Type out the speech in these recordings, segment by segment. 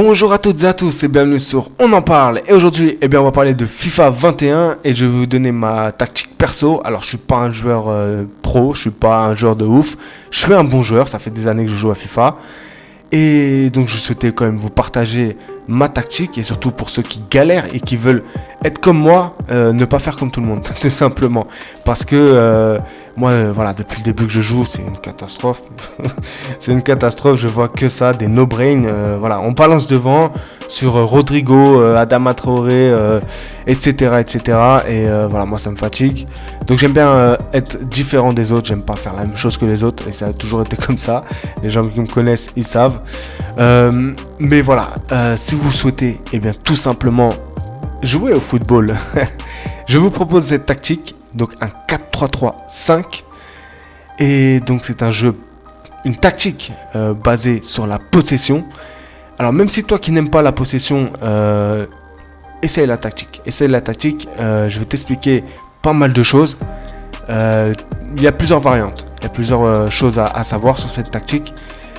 Bonjour à toutes et à tous et bienvenue sur On en parle. Et aujourd'hui, on va parler de FIFA 21 et je vais vous donner ma tactique perso. Alors, je suis pas un joueur pro, je suis pas un joueur de ouf. Je suis un bon joueur, ça fait des années que je joue à FIFA. Et donc, je souhaitais quand même vous partager ma tactique et surtout pour ceux qui galèrent et qui veulent être comme moi, ne pas faire comme tout le monde, tout simplement. Parce que moi, voilà, depuis le début que je joue, c'est une catastrophe. C'est une catastrophe, je vois que ça, des no-brain. Voilà, on balance devant sur Rodrigo, Adama Traoré, etc., etc. Et voilà, moi, ça me fatigue. Donc, j'aime bien être différent des autres. J'aime pas faire la même chose que les autres. Et ça a toujours été comme ça. Les gens qui me connaissent, ils savent. Mais voilà, si vous souhaitez, tout simplement jouer au football, je vous propose cette tactique, donc un 4-3-3-5. Et donc c'est un jeu, une tactique basée sur la possession. Alors même si toi qui n'aimes pas la possession, essaye la tactique. Je vais t'expliquer pas mal de choses. Il y a plusieurs variantes, il y a plusieurs choses à savoir sur cette tactique.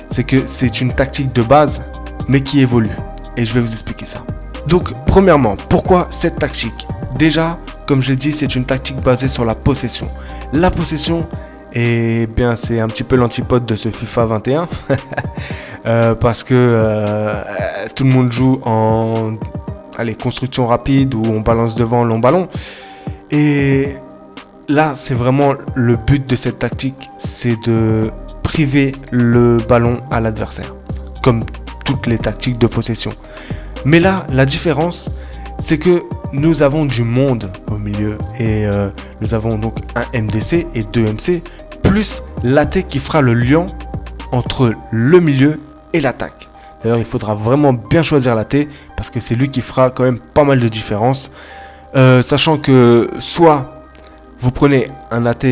C'est que c'est une tactique de base, mais qui évolue. Et je vais vous expliquer ça. Donc, premièrement, pourquoi cette tactique ? Déjà, comme je l'ai dit, c'est une tactique basée sur la possession. La possession, c'est un petit peu l'antipode de ce FIFA 21. Parce que tout le monde joue en construction rapide où on balance devant long ballon. Et là, c'est vraiment le but de cette tactique, c'est de priver le ballon à l'adversaire, comme toutes les tactiques de possession. Mais là, la différence, c'est que nous avons du monde au milieu et nous avons donc un MDC et deux MC, plus l'AT qui fera le lien entre le milieu et l'attaque. D'ailleurs, il faudra vraiment bien choisir l'AT parce que c'est lui qui fera quand même pas mal de différence. Sachant que soit vous prenez un AT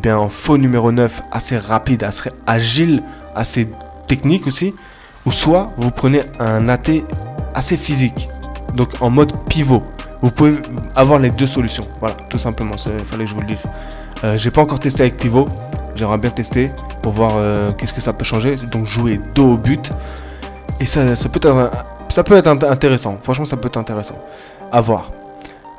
en faux numéro 9, assez rapide, assez agile, assez technique aussi, ou soit vous prenez un AT assez physique, donc en mode pivot. Vous pouvez avoir les deux solutions, voilà, tout simplement, il fallait que je vous le dise. J'ai pas encore testé avec pivot, j'aimerais bien tester pour voir qu'est-ce que ça peut changer, donc jouer dos au but, et ça peut être intéressant, franchement ça peut être intéressant, à voir.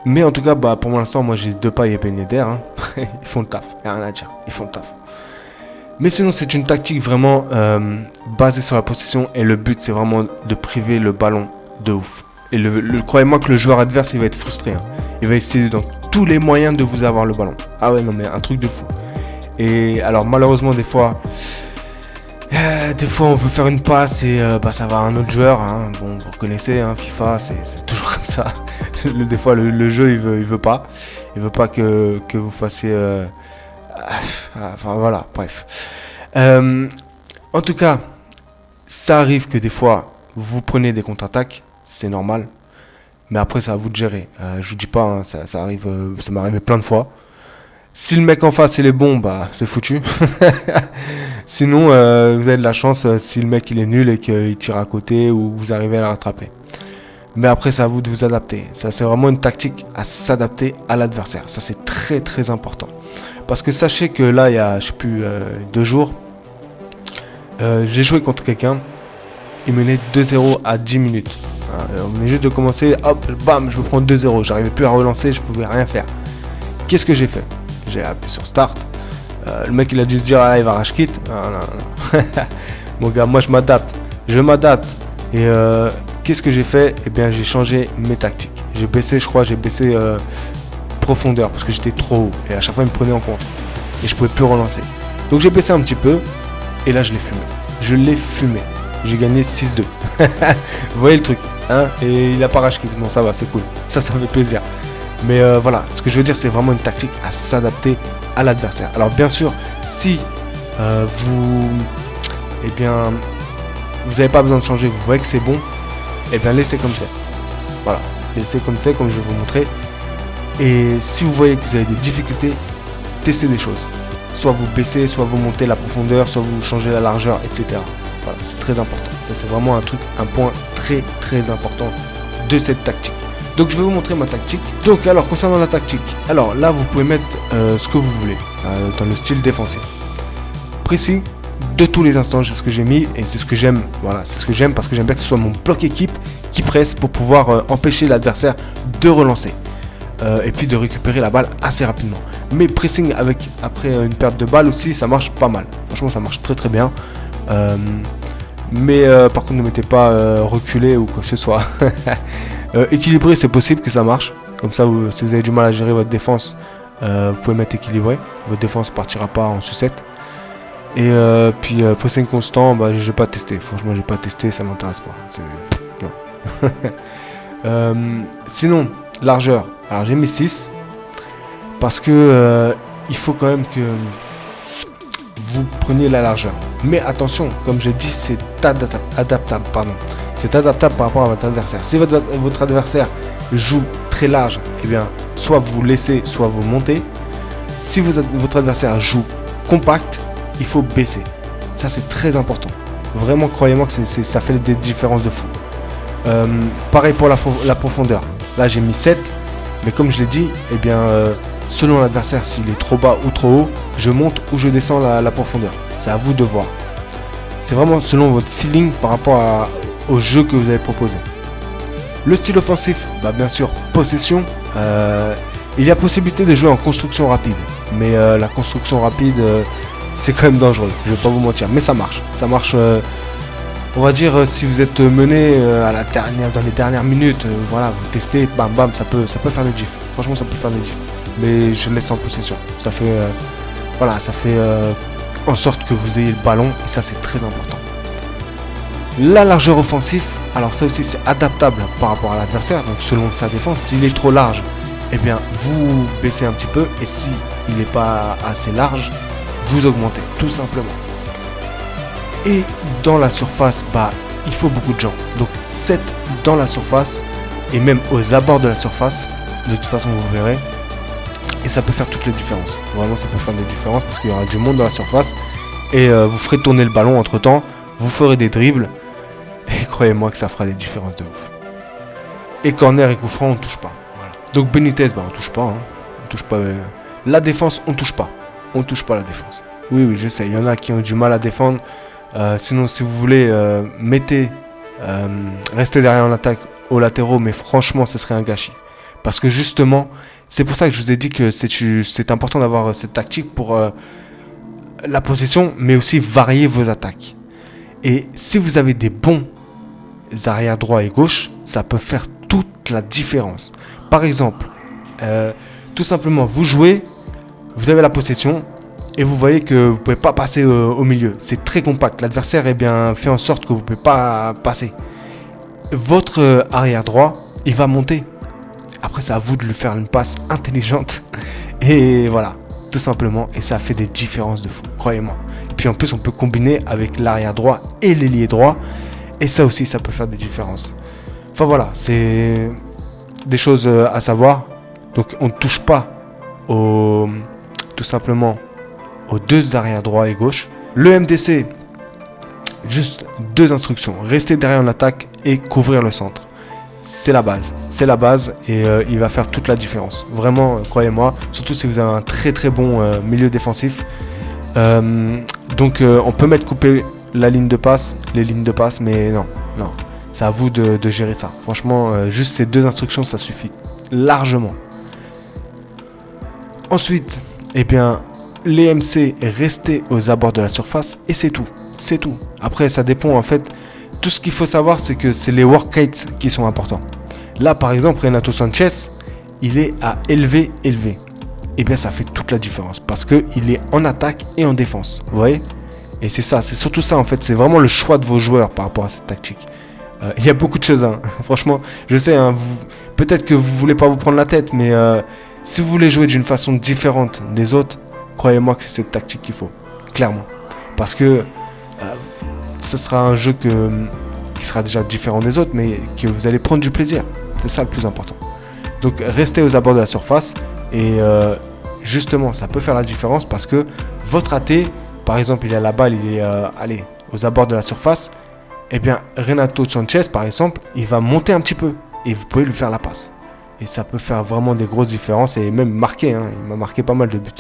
Mais en tout cas, pour l'instant, moi j'ai Depay et Ben Yedder, hein. Ils font le taf, il n'y a rien à dire, ils font le taf. Mais sinon, c'est une tactique vraiment basée sur la possession et le but, c'est vraiment de priver le ballon de ouf. Et croyez-moi que le joueur adverse, il va être frustré. Hein. Il va essayer dans tous les moyens de vous avoir le ballon. Ah ouais, non mais un truc de fou. Et alors malheureusement, des fois on veut faire une passe et ça va à un autre joueur. Hein. Bon, vous connaissez, hein, FIFA, c'est toujours comme ça. Des fois, le jeu, il veut pas. Il veut pas que vous fassiez... Enfin, voilà, bref. En tout cas, ça arrive que des fois, vous prenez des contre-attaques. C'est normal. Mais après, c'est à vous de gérer. Je vous dis pas, hein, ça arrive, ça m'est arrivé plein de fois. Si le mec en face il est bon, c'est foutu. Sinon, vous avez de la chance si le mec il est nul et qu'il tire à côté ou vous arrivez à le rattraper. Mais après, c'est à vous de vous adapter. Ça, c'est vraiment une tactique à s'adapter à l'adversaire. Ça, c'est très très important. Parce que sachez que là, il y a, 2 jours, j'ai joué contre quelqu'un. Il menait 2-0 à 10 minutes. On venait juste de commencer, hop, bam, je me prends 2-0. J'arrivais plus à relancer, je pouvais rien faire. Qu'est-ce que j'ai fait ? J'ai appuyé sur Start. Le mec, il a dû se dire, il va rage quit. Non. Mon gars, moi, je m'adapte. Et qu'est-ce que j'ai fait ? J'ai changé mes tactiques. J'ai baissé profondeur parce que j'étais trop haut. Et à chaque fois, il me prenait en compte. Et je pouvais plus relancer. Donc, j'ai baissé un petit peu. Et là, je l'ai fumé. J'ai gagné 6-2. Vous voyez le truc, hein ? Et il a pas rage quit. Bon, ça va, c'est cool. Ça fait plaisir. Mais voilà, ce que je veux dire, c'est vraiment une tactique à s'adapter à l'adversaire. Alors bien sûr, si vous n'avez pas besoin de changer, vous voyez que c'est bon, laissez comme ça. Voilà, laissez comme ça, comme je vais vous montrer. Et si vous voyez que vous avez des difficultés, testez des choses. Soit vous baissez, soit vous montez la profondeur, soit vous changez la largeur, etc. Voilà, c'est très important. Ça, c'est vraiment un point très très important de cette tactique. Donc je vais vous montrer ma tactique. Donc alors concernant la tactique, alors là vous pouvez mettre ce que vous voulez dans le style défensif. Pressing, de tous les instants. C'est ce que j'ai mis et c'est ce que j'aime. Voilà, c'est ce que j'aime parce que j'aime bien que ce soit mon bloc équipe qui presse pour pouvoir empêcher l'adversaire de relancer. Et puis de récupérer la balle assez rapidement. Mais pressing après une perte de balle aussi, ça marche pas mal. Franchement, ça marche très très bien. Mais par contre, ne mettez pas reculé ou quoi que ce soit. Équilibré, c'est possible que ça marche. Comme ça, si vous avez du mal à gérer votre défense, vous pouvez mettre équilibré. Votre défense ne partira pas en sucette. Et puis pressing constant, bah, j'ai pas testé. Franchement, j'ai pas testé, ça m'intéresse pas. Non. Sinon, largeur. Alors j'ai mis 6 parce que il faut quand même que vous preniez la largeur. Mais attention, comme j'ai dit, c'est adaptable. C'est adaptable par rapport à votre adversaire. Si votre adversaire joue très large, eh bien, soit vous laissez, soit vous montez. Si votre adversaire joue compact, il faut baisser. Ça, c'est très important. Vraiment, croyez-moi que ça fait des différences de fou. Pareil pour la profondeur. Là, j'ai mis 7. Mais comme je l'ai dit, eh bien, selon l'adversaire, s'il est trop bas ou trop haut, je monte ou je descends la profondeur. C'est à vous de voir. C'est vraiment selon votre feeling par rapport au jeu que vous avez proposé. Le style offensif, bah, bien sûr, possession. Il y a possibilité de jouer en construction rapide. Mais la construction rapide, c'est quand même dangereux. Je ne vais pas vous mentir. Mais ça marche. Ça marche, on va dire, si vous êtes mené dans les dernières minutes, voilà, vous testez, bam bam, ça peut faire des gifs. Franchement, ça peut faire des gifs. Mais je laisse en possession. Ça fait, en sorte que vous ayez le ballon. Et ça, c'est très important. La largeur offensive, alors ça aussi, c'est adaptable par rapport à l'adversaire. Donc, selon sa défense, s'il est trop large, eh bien, vous baissez un petit peu. Et si il n'est pas assez large, vous augmentez, tout simplement. Et dans la surface, bah, il faut beaucoup de gens. Donc 7 dans la surface et même aux abords de la surface. De toute façon, vous verrez. Et ça peut faire toutes les différences. Vraiment, ça peut faire des différences parce qu'il y aura du monde dans la surface. Et vous ferez tourner le ballon entre temps. Vous ferez des dribbles. Et croyez-moi que ça fera des différences de ouf. Et corner et coup franc, on ne touche pas. Voilà. Donc Benitez, bah, on ne touche pas. Hein. On touche pas. La défense, on ne touche pas. On ne touche pas la défense. Oui, je sais. Il y en a qui ont du mal à défendre. Sinon, si vous voulez, restez derrière en attaque aux latéraux, mais franchement, ce serait un gâchis. Parce que justement, c'est pour ça que je vous ai dit que c'est important d'avoir cette tactique pour la possession, mais aussi varier vos attaques. Et si vous avez des bons arrière droit et gauche, ça peut faire toute la différence. Par exemple, tout simplement, vous jouez, vous avez la possession, et vous voyez que vous ne pouvez pas passer au milieu. C'est très compact. L'adversaire fait en sorte que vous ne pouvez pas passer. Votre arrière droit, il va monter. Après, c'est à vous de lui faire une passe intelligente. Et voilà, tout simplement. Et ça fait des différences de fou, croyez-moi. Et puis en plus, on peut combiner avec l'arrière droit et l'ailier droit. Et ça aussi, ça peut faire des différences. Enfin voilà, c'est des choses à savoir. Donc on ne touche pas tout simplement aux deux arrières droit et gauche. Le MDC, juste 2 instructions. Rester derrière en attaque et couvrir le centre. C'est la base et il va faire toute la différence. Vraiment, croyez-moi, surtout si vous avez un très très bon milieu défensif. Donc on peut mettre couper les lignes de passe, mais non. C'est à vous de gérer ça. Franchement, juste ces 2 instructions, ça suffit largement. Ensuite, eh bien, les MC, rester aux abords de la surface et c'est tout. Après, ça dépend en fait. Tout ce qu'il faut savoir, c'est que c'est les work rates qui sont importants. Là, par exemple, Renato Sanchez, il est à élevé. Et bien, ça fait toute la différence parce qu'il est en attaque et en défense. Vous voyez ? Et c'est ça, c'est surtout ça en fait. C'est vraiment le choix de vos joueurs par rapport à cette tactique. Il y a beaucoup de choses. Hein. Franchement, je sais, hein, peut-être que vous voulez pas vous prendre la tête, mais si vous voulez jouer d'une façon différente des autres, croyez-moi que c'est cette tactique qu'il faut, clairement. Parce que ce sera un jeu qui sera déjà différent des autres, mais que vous allez prendre du plaisir. C'est ça le plus important. Donc restez aux abords de la surface et justement, ça peut faire la différence parce que votre AT, par exemple, il a la balle, il est aux abords de la surface. Eh bien, Renato Sanchez, par exemple, il va monter un petit peu et vous pouvez lui faire la passe. Et ça peut faire vraiment des grosses différences et même marquer. Hein, il m'a marqué pas mal de buts.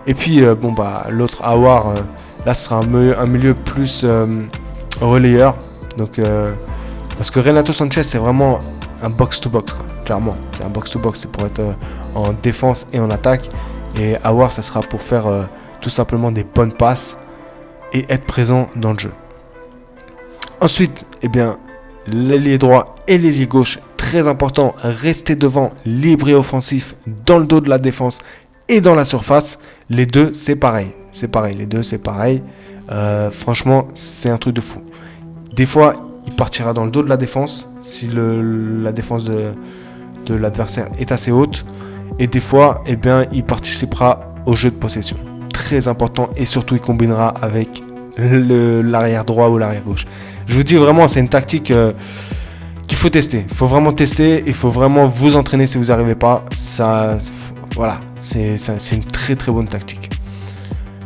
Et puis, l'autre Aouar, Là, ce sera un milieu plus relayeur. Donc, parce que Renato Sanchez, c'est vraiment un box-to-box, quoi, clairement. C'est un box-to-box, c'est pour être en défense et en attaque. Et Aouar, ça sera pour faire tout simplement des bonnes passes et être présent dans le jeu. Ensuite, eh bien, l'ailier droit et l'ailier gauche, très important, rester devant, libre et offensif, dans le dos de la défense et dans la surface. Les deux, c'est pareil. C'est pareil, les deux, c'est pareil. Franchement, c'est un truc de fou. Des fois, il partira dans le dos de la défense si la défense de l'adversaire est assez haute. Et des fois, eh bien, il participera au jeu de possession. Très important, et surtout, il combinera avec l'arrière droit ou l'arrière gauche. Je vous dis vraiment, c'est une tactique qu'il faut tester. Il faut vraiment tester, il faut vraiment vous entraîner si vous n'arrivez pas. Ça, voilà, c'est une très très bonne tactique.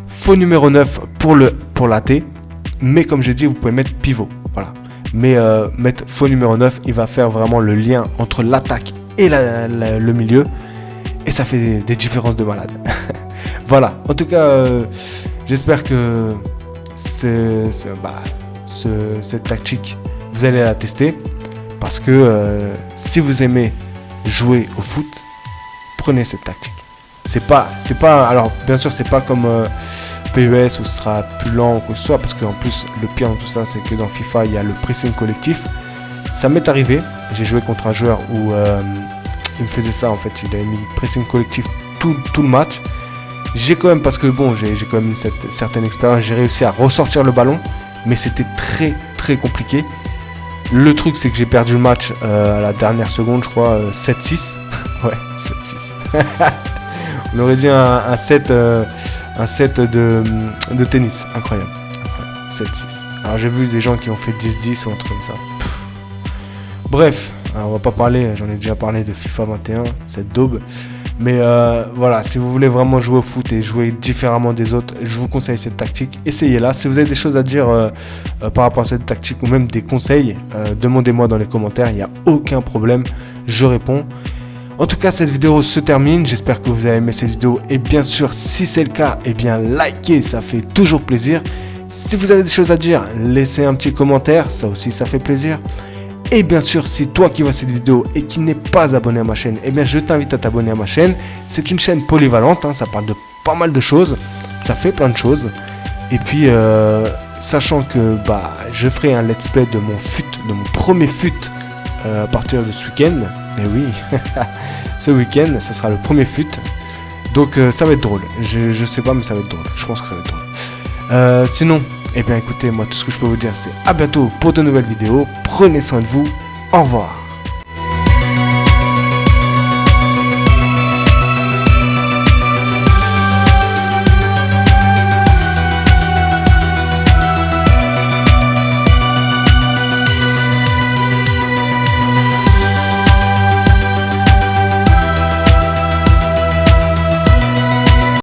Faux numéro 9 pour la T, mais comme j'ai dit, vous pouvez mettre pivot. Voilà. Mais mettre faux numéro 9, il va faire vraiment le lien entre l'attaque et le milieu. Et ça fait des différences de malade. Voilà. En tout cas, j'espère que cette tactique, vous allez la tester. Parce que si vous aimez jouer au foot, prenez cette tactique. C'est pas. Alors, bien sûr, c'est pas comme PES où ce sera plus lent ou quoi que ce soit. Parce qu'en plus, le pire dans tout ça, c'est que dans FIFA, il y a le pressing collectif. Ça m'est arrivé. J'ai joué contre un joueur où il me faisait ça en fait. Il avait mis le pressing collectif tout le match. J'ai quand même, parce que bon, j'ai quand même une certaine expérience, j'ai réussi à ressortir le ballon. Mais c'était très très compliqué. Le truc, c'est que j'ai perdu le match à la dernière seconde, je crois, 7-6. Ouais, 7-6. On aurait dit un set de tennis. Incroyable. 7-6. Alors j'ai vu des gens qui ont fait 10-10 ou un truc comme ça. Bref, on va pas parler, j'en ai déjà parlé de FIFA 21, cette daube. Mais voilà, si vous voulez vraiment jouer au foot et jouer différemment des autres, je vous conseille cette tactique. Essayez-la. Si vous avez des choses à dire par rapport à cette tactique ou même des conseils, demandez-moi dans les commentaires. Il n'y a aucun problème, je réponds. En tout cas, cette vidéo se termine. J'espère que vous avez aimé cette vidéo. Et bien sûr, si c'est le cas, eh bien, likez, ça fait toujours plaisir. Si vous avez des choses à dire, laissez un petit commentaire. Ça aussi, ça fait plaisir. Et bien sûr, si toi qui vois cette vidéo et qui n'es pas abonné à ma chaîne, eh bien je t'invite à t'abonner à ma chaîne. C'est une chaîne polyvalente, hein, ça parle de pas mal de choses, ça fait plein de choses. Et puis, sachant que je ferai un let's play de mon premier fut à partir de ce week-end. Et oui, ce week-end, ça sera le premier fut. Donc ça va être drôle. Je sais pas, mais ça va être drôle. Je pense que ça va être drôle. Sinon, eh bien écoutez, moi tout ce que je peux vous dire c'est à bientôt pour de nouvelles vidéos. Prenez soin de vous. Au revoir.